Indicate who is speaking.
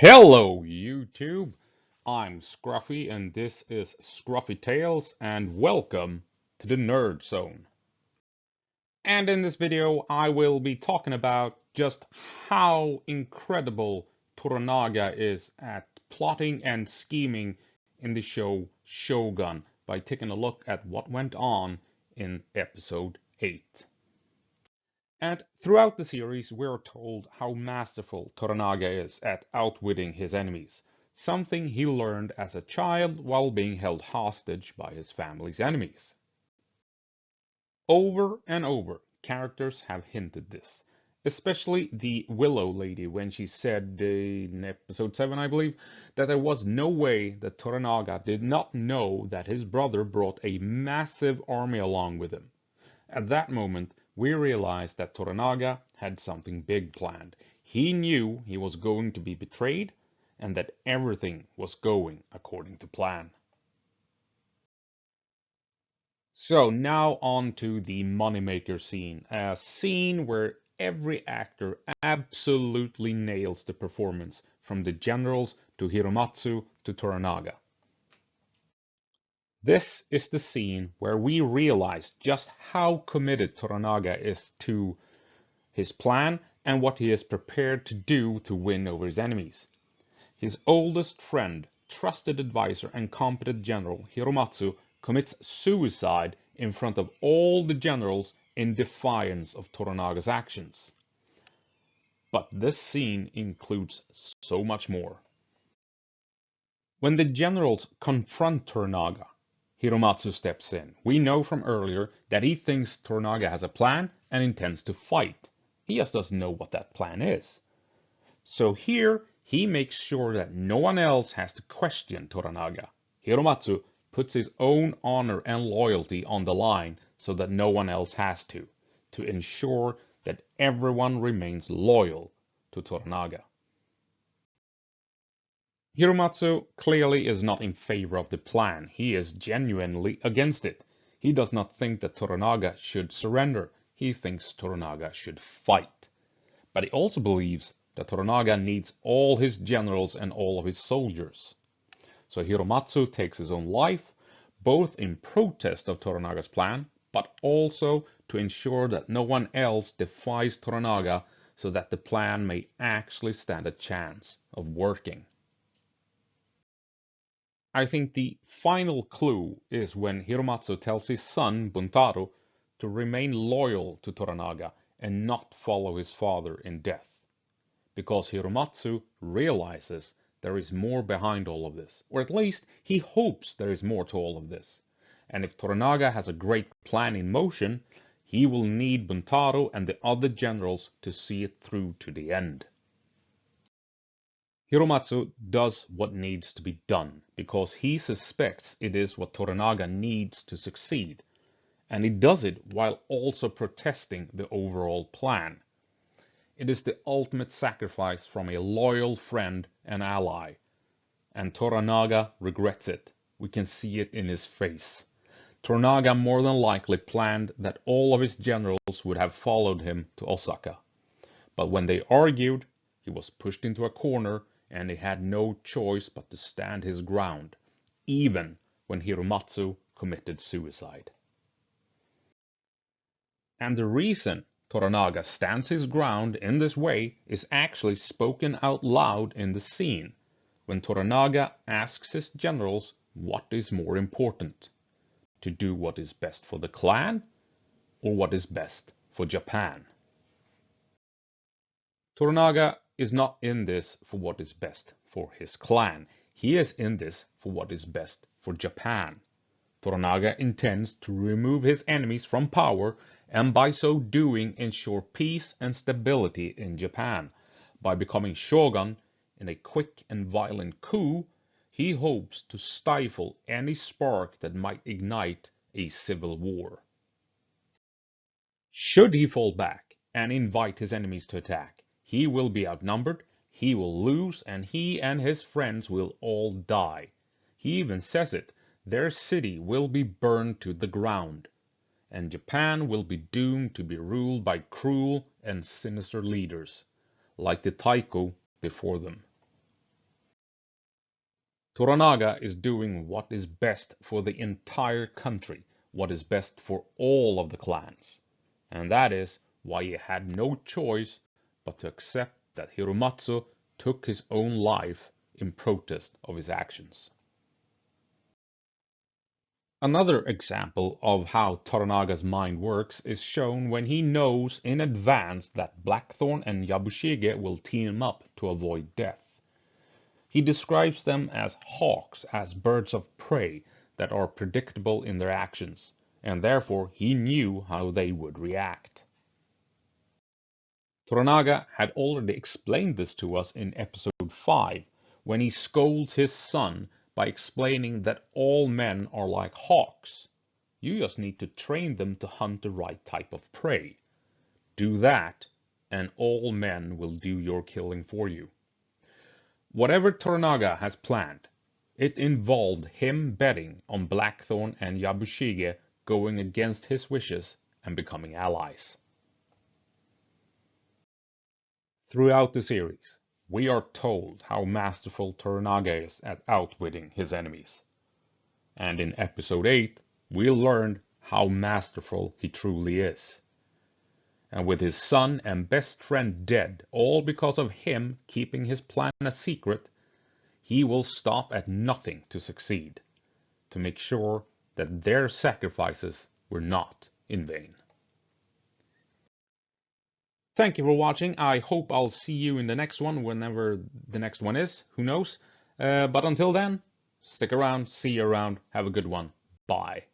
Speaker 1: Hello YouTube, I'm Scruffy and this is Scruffy Tales and welcome to the Nerd Zone. And in this video I will be talking about just how incredible Toranaga is at plotting and scheming in the show Shogun by taking a look at what went on in episode 8. And throughout the series, we're told how masterful Toranaga is at outwitting his enemies, something he learned as a child while being held hostage by his family's enemies. Over and over, characters have hinted this, especially the Willow Lady when she said in episode 7, I believe, that there was no way that Toranaga did not know that his brother brought a massive army along with him. At that moment, we realized that Toranaga had something big planned. He knew he was going to be betrayed and that everything was going according to plan. So now on to the moneymaker scene, a scene where every actor absolutely nails the performance, from the generals to Hiromatsu to Toranaga. This is the scene where we realize just how committed Toranaga is to his plan and what he is prepared to do to win over his enemies. His oldest friend, trusted advisor and competent general, Hiromatsu, commits suicide in front of all the generals in defiance of Toranaga's actions. But this scene includes so much more. When the generals confront Toranaga, Hiromatsu steps in. We know from earlier that he thinks Toranaga has a plan and intends to fight. He just doesn't know what that plan is. So here, he makes sure that no one else has to question Toranaga. Hiromatsu puts his own honor and loyalty on the line so that no one else has to ensure that everyone remains loyal to Toranaga. Hiromatsu clearly is not in favor of the plan. He is genuinely against it. He does not think that Toranaga should surrender. He thinks Toranaga should fight. But he also believes that Toranaga needs all his generals and all of his soldiers. So Hiromatsu takes his own life, both in protest of Toranaga's plan, but also to ensure that no one else defies Toranaga so that the plan may actually stand a chance of working. I think the final clue is when Hiromatsu tells his son, Buntaro, to remain loyal to Toranaga and not follow his father in death. Because Hiromatsu realizes there is more behind all of this, or at least he hopes there is more to all of this. And if Toranaga has a great plan in motion, he will need Buntaro and the other generals to see it through to the end. Hiromatsu does what needs to be done because he suspects it is what Toranaga needs to succeed, and he does it while also protesting the overall plan. It is the ultimate sacrifice from a loyal friend and ally, and Toranaga regrets it. We can see it in his face. Toranaga more than likely planned that all of his generals would have followed him to Osaka. But when they argued, he was pushed into a corner and he had no choice but to stand his ground, even when Hiromatsu committed suicide. And the reason Toranaga stands his ground in this way is actually spoken out loud in the scene, when Toranaga asks his generals what is more important, to do what is best for the clan or what is best for Japan. Toranaga is not in this for what is best for his clan. He is in this for what is best for Japan. Toranaga intends to remove his enemies from power and by so doing ensure peace and stability in Japan. By becoming shogun in a quick and violent coup, he hopes to stifle any spark that might ignite a civil war. Should he fall back and invite his enemies to attack, he will be outnumbered, he will lose, and he and his friends will all die. He even says it, their city will be burned to the ground, and Japan will be doomed to be ruled by cruel and sinister leaders, like the Taiko before them. Toranaga is doing what is best for the entire country, what is best for all of the clans. And that is why he had no choice but to accept that Hiromatsu took his own life in protest of his actions. Another example of how Toranaga's mind works is shown when he knows in advance that Blackthorn and Yabushige will team up to avoid death. He describes them as hawks, as birds of prey that are predictable in their actions, and therefore he knew how they would react. Toranaga had already explained this to us in episode 5, when he scolds his son by explaining that all men are like hawks. You just need to train them to hunt the right type of prey. Do that, and all men will do your killing for you. Whatever Toranaga has planned, it involved him betting on Blackthorn and Yabushige going against his wishes and becoming allies. Throughout the series, we are told how masterful Toranaga is at outwitting his enemies. And in episode 8, we learned how masterful he truly is. And with his son and best friend dead, all because of him keeping his plan a secret, he will stop at nothing to succeed, to make sure that their sacrifices were not in vain. Thank you for watching. I hope I'll see you in the next one, whenever the next one is. Who knows? But until then, stick around, see you around, have a good one. Bye.